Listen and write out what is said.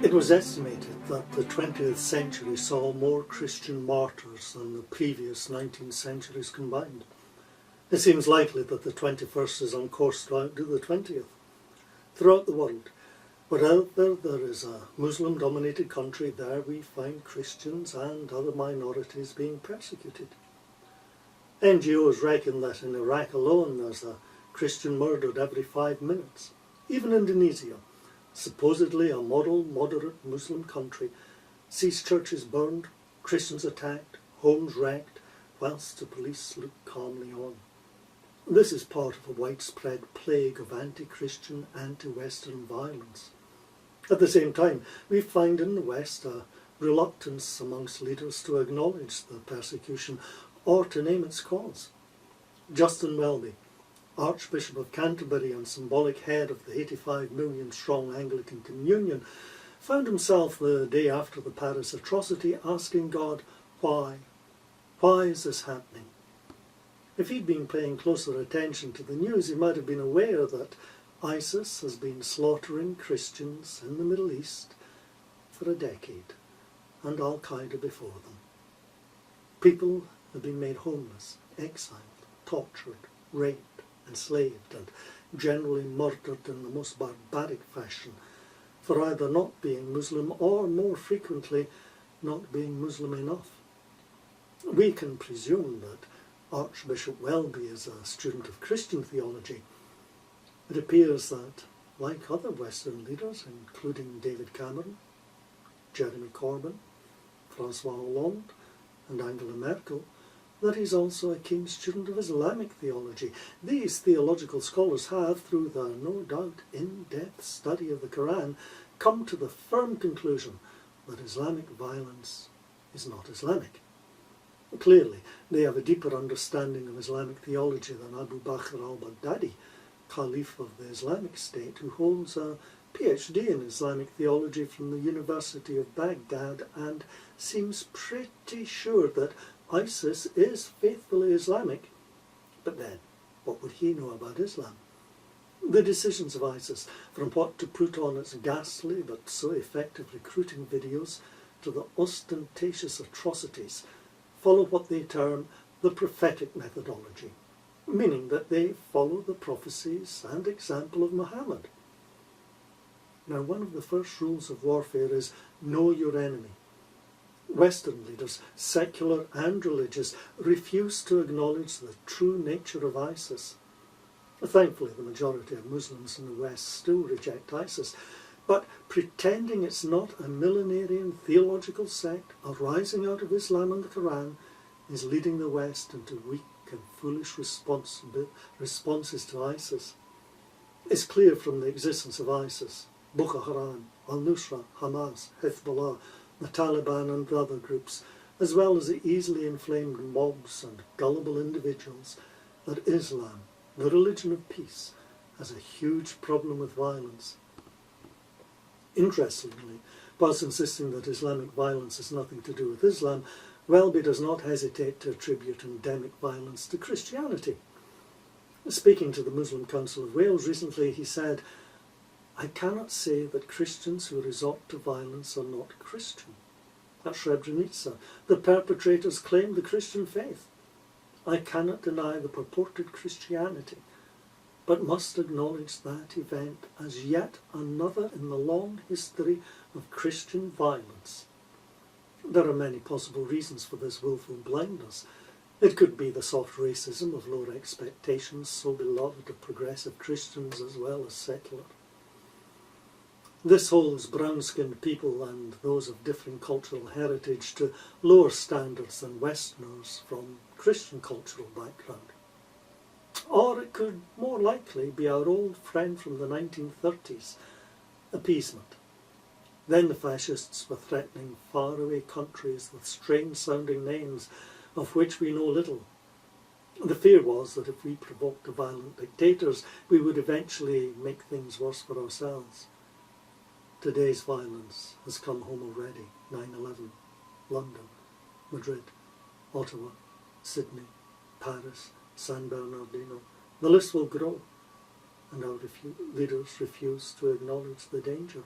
It was estimated that the 20th century saw more Christian martyrs than the previous 19 centuries combined. It seems likely that the 21st is on course to outdo the 20th. Throughout the world, wherever there is a Muslim-dominated country, there we find Christians and other minorities being persecuted. NGOs reckon that in Iraq alone there's a Christian murdered every 5 minutes. Even Indonesia, supposedly a model, moderate Muslim country, sees churches burned, Christians attacked, homes wrecked, whilst the police look calmly on. This is part of a widespread plague of anti-Christian, anti-Western violence. At the same time, we find in the West a reluctance amongst leaders to acknowledge the persecution or to name its cause. Justin Welby, Archbishop of Canterbury and symbolic head of the 85 million strong Anglican Communion, found himself the day after the Paris atrocity asking God, why? Why is this happening? If he'd been paying closer attention to the news, he might have been aware that ISIS has been slaughtering Christians in the Middle East for a decade, and Al-Qaeda before them. People have been made homeless, exiled, tortured, raped, enslaved, and generally murdered in the most barbaric fashion for either not being Muslim or, more frequently, not being Muslim enough. We can presume that Archbishop Welby is a student of Christian theology. It appears that, like other Western leaders, including David Cameron, Jeremy Corbyn, François Hollande, and Angela Merkel, that he's also a keen student of Islamic theology. These theological scholars have, through their no doubt in-depth study of the Quran, come to the firm conclusion that Islamic violence is not Islamic. Clearly, they have a deeper understanding of Islamic theology than Abu Bakr al-Baghdadi, Caliph of the Islamic State, who holds a PhD in Islamic theology from the University of Baghdad and seems pretty sure that ISIS is faithfully Islamic. But then, what would he know about Islam? The decisions of ISIS, from what to put on its ghastly but so effective recruiting videos to the ostentatious atrocities, follow what they term the prophetic methodology, meaning that they follow the prophecies and example of Muhammad. Now, one of the first rules of warfare is know your enemy. Western leaders, secular and religious, refuse to acknowledge the true nature of ISIS. Thankfully, the majority of Muslims in the West still reject ISIS, but pretending it's not a millenarian theological sect arising out of Islam and the Quran is leading the West into weak and foolish responses to ISIS. It's clear from the existence of ISIS, Boko Haram, al-Nusra, Hamas, Hezbollah, the Taliban and other groups, as well as the easily inflamed mobs and gullible individuals, that Islam, the religion of peace, has a huge problem with violence. Interestingly, whilst insisting that Islamic violence has nothing to do with Islam, Welby does not hesitate to attribute endemic violence to Christianity. Speaking to the Muslim Council of Wales recently, he said, "I cannot say that Christians who resort to violence are not Christian. At Srebrenica, the perpetrators claimed the Christian faith. I cannot deny the purported Christianity, but must acknowledge that event as yet another in the long history of Christian violence." There are many possible reasons for this willful blindness. It could be the soft racism of lower expectations, so beloved of progressive Christians as well as secular. This holds brown-skinned people and those of differing cultural heritage to lower standards than Westerners from Christian cultural background. Or it could more likely be our old friend from the 1930s, appeasement. Then the fascists were threatening faraway countries with strange-sounding names of which we know little. The fear was that if we provoked the violent dictators, we would eventually make things worse for ourselves. Today's violence has come home already. 9/11, London, Madrid, Ottawa, Sydney, Paris, San Bernardino. The list will grow, and our leaders refuse to acknowledge the danger.